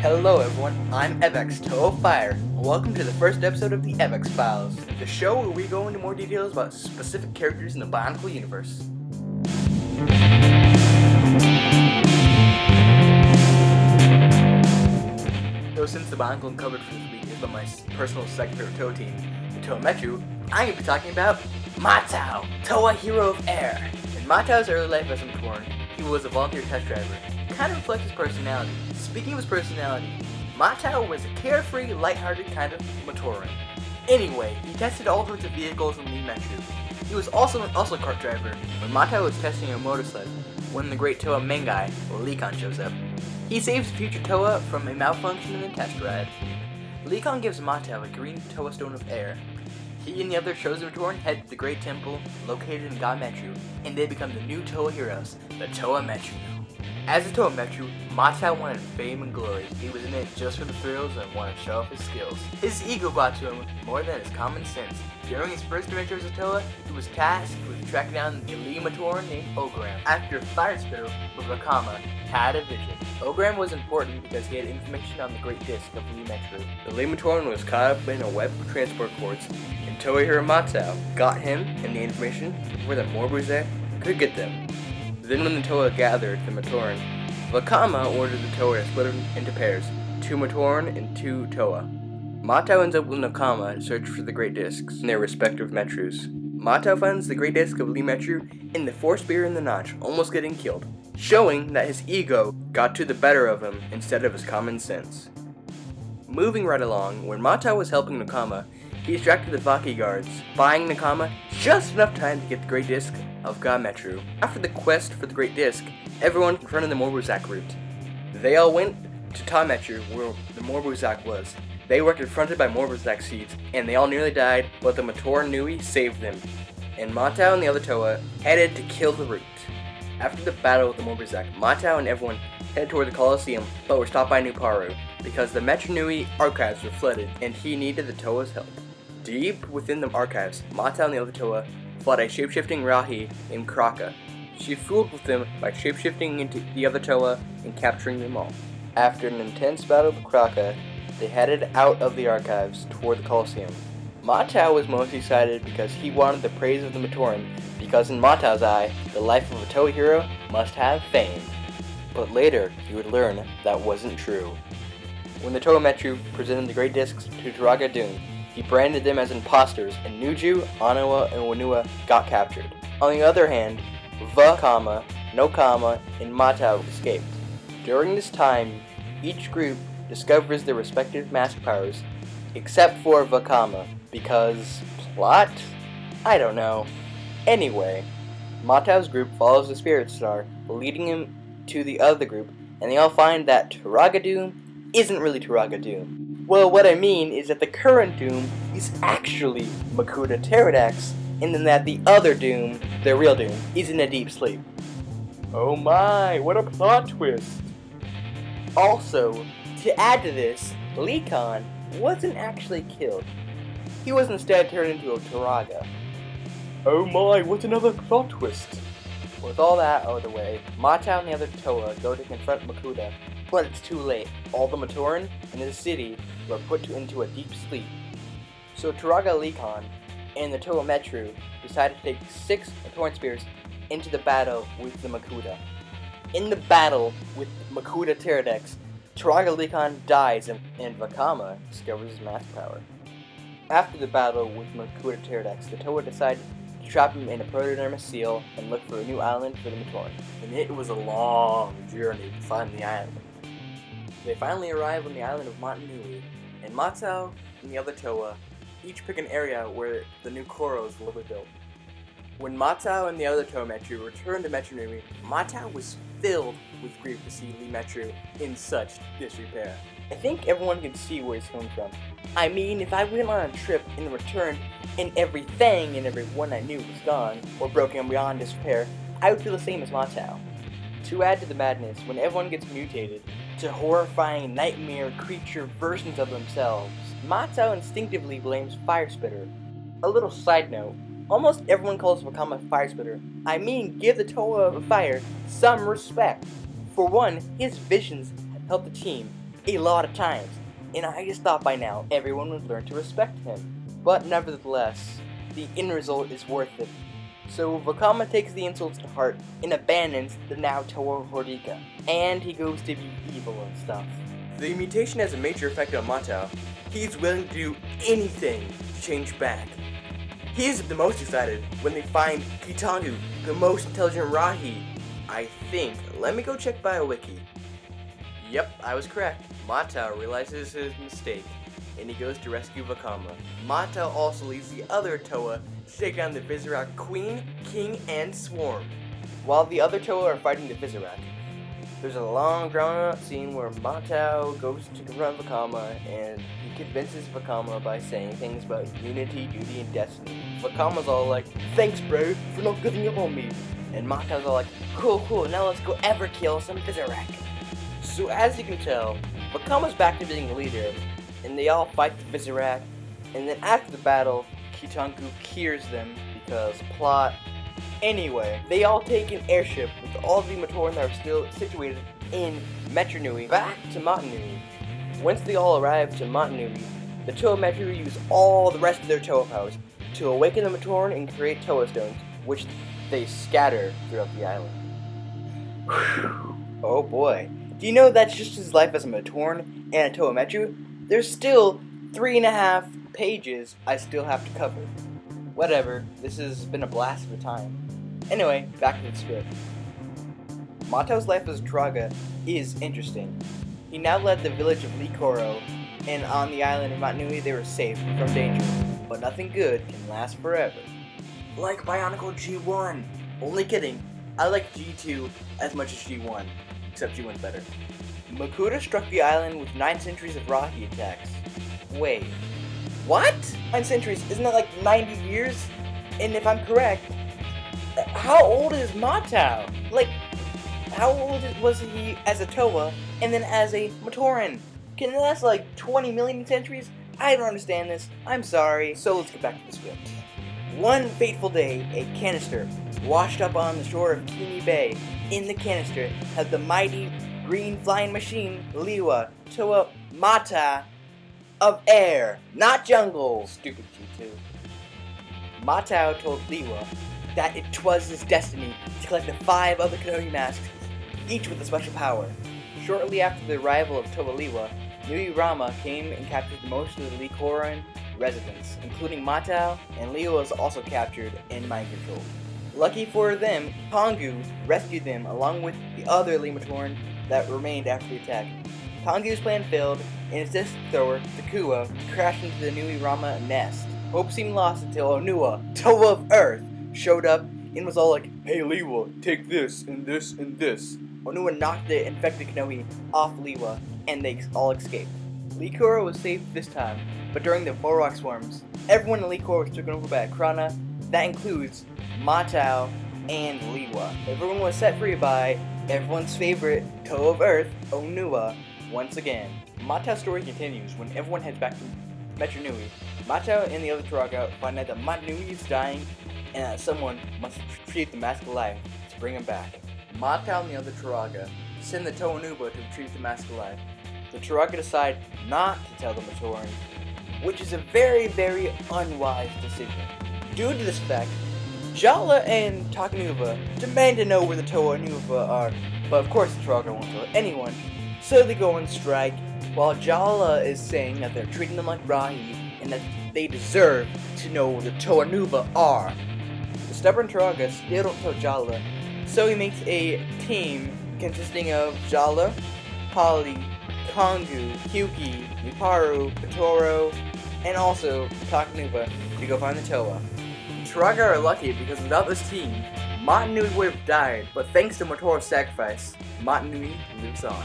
Hello everyone, I'm Aveex Fire, and welcome to the first episode of the Aveex Files, the show where we go into more details about specific characters in the Bionicle Universe. So since the Bionicle uncovered for this week is my personal second favorite Toa team, the Toa Metru, I'm going to be talking about Matau, Toa Hero of Air. In Matau's early life as a Matoran, he was a volunteer test driver. Kind of reflects his personality. Speaking of his personality, Matau was a carefree, lighthearted kind of Matoran. Anyway, he tested all sorts of vehicles in Lee Metru. He was also an cart driver when Matau was testing a motorsled when the great Toa Mengai, or Leekon, shows up. He saves future Toa from a malfunction in the test ride. Leekon gives Matau a green Toa Stone of Air. He and the other chosen Matoran head to the Great Temple located in God Metru, and they become the new Toa heroes, the Toa Metru. As a Toa Metru, Matau wanted fame and glory. He was in it just for the thrills and wanted to show off his skills. His ego got to him more than his common sense. During his first adventure as a Toa, he was tasked with tracking down the elite Matoran named Ogram. After Fire Spitter with Vakama had a vision. Ogram was important because he had information on the Great Disc of Lee Metru. The Lee Matoran was caught up in a web of transport cords, and Toa hero Matau got him and the information before the Morbuzak could get them. Then when the Toa gathered the Matoran, Vakama ordered the Toa to split them into pairs, 2 Matoran and 2 Toa. Matau ends up with Nakama to search for the Great Discs in their respective Metrus. Matau finds the Great Disc of Lee Metru in the Force Spear in the Notch, almost getting killed, showing that his ego got to the better of him instead of his common sense. Moving right along, when Matau was helping Nakama, he distracted the Vaki guards, buying Nakama just enough time to get the Great Disc of God Metru. After the quest for the Great Disc, everyone confronted the Morbuzak route. They all went to Ta Metru, where the Morbuzak was. They were confronted by Morbuzak seeds, and they all nearly died, but the Matoran Nui saved them. And Matau and the other Toa headed to kill the route. After the battle with the Morbuzak, Matau and everyone headed toward the Colosseum, but were stopped by Nuparu, because the Metru Nui archives were flooded, and he needed the Toa's help. Deep within the archives, Matau and the other Toa fought a shapeshifting Rahi named Kraka. She fooled with them by shapeshifting into the other Toa and capturing them all. After an intense battle with Kraka, they headed out of the archives toward the Colosseum. Matau was most excited because he wanted the praise of the Matoran, because in Matau's eye, the life of a Toa hero must have fame. But later, he would learn that wasn't true. When the Toa Metru presented the Great Discs to Turaga Dune, he branded them as imposters, and Nuju, Anawa, and Wanua got captured. On the other hand, Vakama, Nokama, and Matau escaped. During this time, each group discovers their respective mask powers, except for Vakama, because plot? I don't know. Anyway, Matau's group follows the Spirit Star, leading him to the other group, and they all find that Turaga Doom isn't really Turaga Doom. Well, what I mean is that the current Doom is actually Makuta Pterodax, and then that the other Doom, the real Doom, is in a deep sleep. Oh my, what a plot twist! Also, to add to this, Leekon wasn't actually killed. He was instead turned into a Turaga. Oh my, what another plot twist! With all that out of the way, Matau and the other Toa go to confront Makuta, but it's too late. All the Matoran in the city were put into a deep sleep. So Turaga Leekon and the Toa Metru decided to take 6 Matoran spears into the battle with the Makuta. In the battle with Makuta Pterodax, Turaga Leekon dies and Vakama discovers his mask power. After the battle with Makuta Pterodax, the Toa decided to trap him in a protodermis seal and look for a new island for the Matoran. And it was a long journey to find the island. They finally arrive on the island of Motunui, and Matau and the other Toa each pick an area where the new Koros will be built. When Matau and the other Toa Metru returned to Metru Nui, Matau was filled with grief to see Lee Metru in such disrepair. I think everyone can see where he's coming from. I mean, if I went on a trip and returned and everything and everyone I knew was gone, or broken beyond disrepair, I would feel the same as Matau. To add to the madness, when everyone gets mutated to horrifying nightmare creature versions of themselves, Matau instinctively blames Fire Spitter. A little side note, almost everyone calls Vakama Fire Spitter. I mean, give the Toa of Fire some respect. For one, his visions help the team, a lot of times, and I just thought by now everyone would learn to respect him. But nevertheless, the end result is worth it. So Vakama takes the insults to heart and abandons the now Toa Hordika, and he goes to be evil and stuff. The mutation has a major effect on Matau. He's willing to do anything to change back. He is the most excited when they find Kitangu, the most intelligent Rahi. I think. Let me go check BioWiki. Yep, I was correct. Matau realizes his mistake, and he goes to rescue Vakama. Matau also leads the other Toa to take down the Vizorak Queen, King, and Swarm. While the other Toa are fighting the Vizorak, there's a long drawn-out scene where Matau goes to confront Vakama, and he convinces Vakama by saying things about unity, duty, and destiny. Vakama's all like, "Thanks, bro, for not giving up on me." And Matau's all like, Cool, now let's go kill some Vizorak." So as you can tell, Vakama's back to being a leader, and they all fight the Vizorak, and then after the battle, Kitangu cures them because plot. Anyway, they all take an airship with all the Matoran that are still situated in Metru Nui back to Motunui. Once they all arrive to Motunui, the Toa Metru use all the rest of their Toa powers to awaken the Matoran and create Toa stones, which they scatter throughout the island. Oh boy. Do you know that's just his life as a Matoran and a Toa Metru? There's still 3.5 pages I still have to cover. Whatever, this has been a blast of a time. Anyway, back to the script. Matau's life as Traga is interesting. He now led the village of Likoro, and on the island of Motunui they were safe from danger, but nothing good can last forever. Like Bionicle G1. Only kidding, I like G2 as much as G1, except G1's better. Makuta struck the island with 9 centuries of Rahi attacks. Wait, what? 9 centuries, isn't that like 90 years? And if I'm correct, how old is Matau? Like, how old was he as a Toa, and then as a Matoran? Can it last like 20 million centuries? I don't understand this, I'm sorry. So let's get back to the script. One fateful day, a canister washed up on the shore of Kini Bay. In the canister had the mighty green flying machine, Liwa, Toa Mata of air, not jungle. Stupid G2. Matau told Liwa that it was his destiny to collect the 5 other Kanohi masks, each with a special power. Shortly after the arrival of Toa Liwa, Nui Rama came and captured most of the Likoran residents, including Matau, and Liwa was also captured and mind controlled. Lucky for them, Kongu rescued them along with the other Limatoran that remained after the attack. Kongu's plan failed, and his disc thrower, Takua, crashed into the Nui Rama nest. Hope seemed lost until Onua, Toa of Earth, showed up and was all like, "Hey Liwa, take this and this and this." Onua knocked the infected Kanohi off Liwa, and they all escaped. Likoro was safe this time, but during the Borok swarms, everyone in Likoro was taken over by a Krana. That includes Matau and Liwa. Everyone was set free by everyone's favorite Toa of Earth, Onua, once again. Matau's story continues when everyone heads back to Metru Nui. Matau and the other Traga find out that Motunui is dying and that someone must retrieve the mask alive to bring him back. Matau and the other Traga send the Toa Nuba to retrieve the mask alive. The Traga decide not to tell the Matoran, which is a very, very unwise decision. Due to this fact, Jala and Takanuva demand to know where the Toa Nuva are, but of course the Traga won't tell anyone, so they go on strike, while Jala is saying that they're treating them like Rahi and that they deserve to know where the Toa Nuva are. The stubborn Traga still don't tell Jala, so he makes a team consisting of Jala, Polly, Kongu, Hyuki, Miparu, Patoro, and also Takanuva to go find the Toa. Traga are lucky because without this team, Motunui would have died, but thanks to Motoro's sacrifice, Motunui lives on.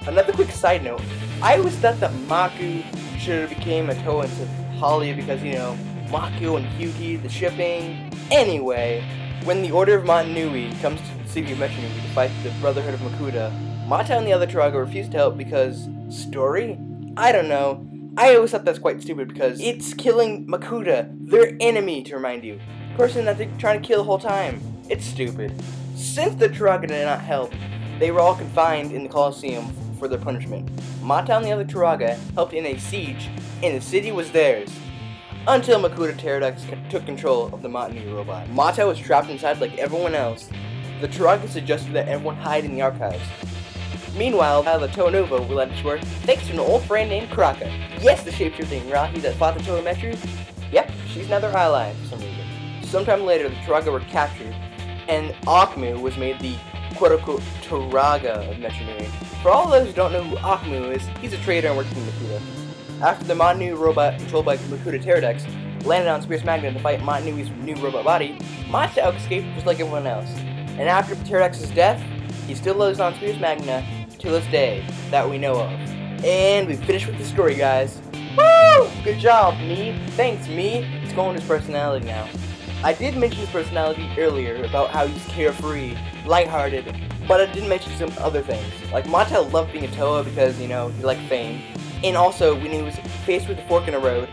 Another quick side note, I always thought that Maku should have became a Toa instead of Holly because, you know, Maku and Hyuki, the shipping. Anyway, when the Order of Motunui comes to the city of Metru Nui to fight the Brotherhood of Makuta, Matau and the other Traga refuse to help because story? I don't know. I always thought that's quite stupid because it's killing Makuta, their enemy, to remind you. Person that they're trying to kill the whole time. It's stupid. Since the Traga did not help, they were all confined in the Colosseum for their punishment. Matau and the other Turaga helped in a siege, and the city was theirs. Until Makuta Pterodactyls took control of the Matau robot. Matau was trapped inside like everyone else. The Turaga suggested that everyone hide in the archives. Meanwhile, the Toa Nova were led ashore thanks to an old friend named Kraka. Yes, the shapeshifting Rahi that fought the Toa Metru. Yep, she's now their ally for some reason. Sometime later, the Turaga were captured, and Akmu was made the quote-unquote Turaga of Metru. For all those who don't know who Akmu is, he's a traitor and works for Makuta. After the Matau robot controlled by Makuta Pterodactyls landed on Spears Magna to fight Matau's new robot body, Matau escaped just like everyone else. And after Pterodactyls' death, he still lives on Spears Magna to this day that we know of. And we finished with the story, guys. Woo! Good job, me. Thanks, me. Let's go on his personality now. I did mention his personality earlier about how he's carefree, lighthearted, but I didn't mention some other things. Like Matau loved being a Toa because, he liked fame. And also, when he was faced with a fork in the road,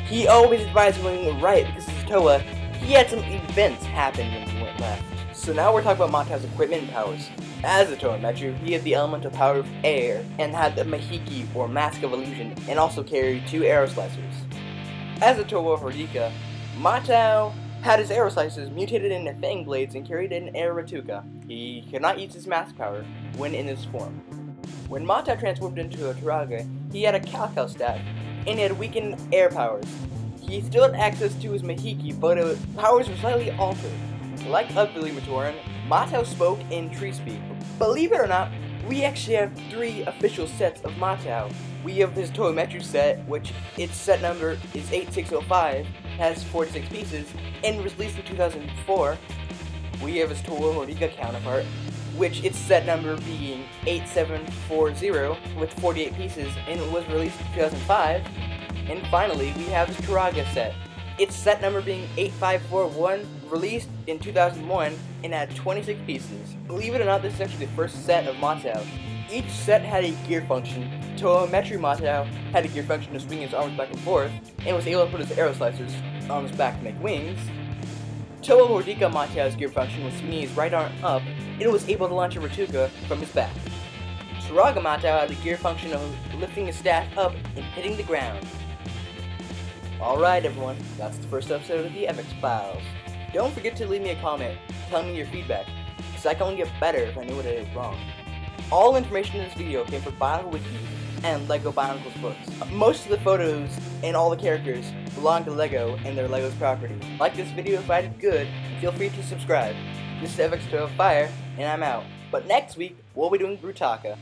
he always advised going right because as a Toa, he had some events happen when he went left. So now we're talking about Matau's equipment and powers. As a Toa Metru, he had the elemental power of air and had the Mahiki or Mask of Illusion and also carried 2 arrow slicers. As a Toa Hordika, Matau had his arrow slicers mutated into fang blades and carried an air Brutaka. He could not use his mask power when in this form. When Matau transformed into a Turaga, he had a Calcal staff and he had weakened air powers. He still had access to his Mahiki, but his powers were slightly altered. Like Ugly Matoran, Matau spoke in tree speak. Believe it or not, we actually have 3 official sets of Matau. We have his Toa Metru set, which its set number is 8605, has 46 pieces, and was released in 2004. We have his Toa Hordika counterpart, which its set number being 8740 with 48 pieces, and it was released in 2005. And finally, we have his Turaga set. Its set number being 8541, released in 2001, and had 26 pieces. Believe it or not, this is actually the first set of Matau. Each set had a gear function. Toa Metru Matau had a gear function to swing his arms back and forth, and was able to put his arrow slicers on his back to make wings. Toa Hordika Matau's gear function was swinging his right arm up, and was able to launch a Brutaka from his back. Turaga Matau had the gear function of lifting his staff up and hitting the ground. Alright everyone, that's the first episode of the Aveex Files. Don't forget to leave me a comment telling me your feedback, because I can only get better if I know what I did wrong. All information in this video came from Bionicle Wiki and LEGO Bionicle's books. Most of the photos and all the characters belong to LEGO and their LEGO's property. Like this video if I did good, and feel free to subscribe. This is Aveex Fire, and I'm out. But next week, we'll be doing Brutaka.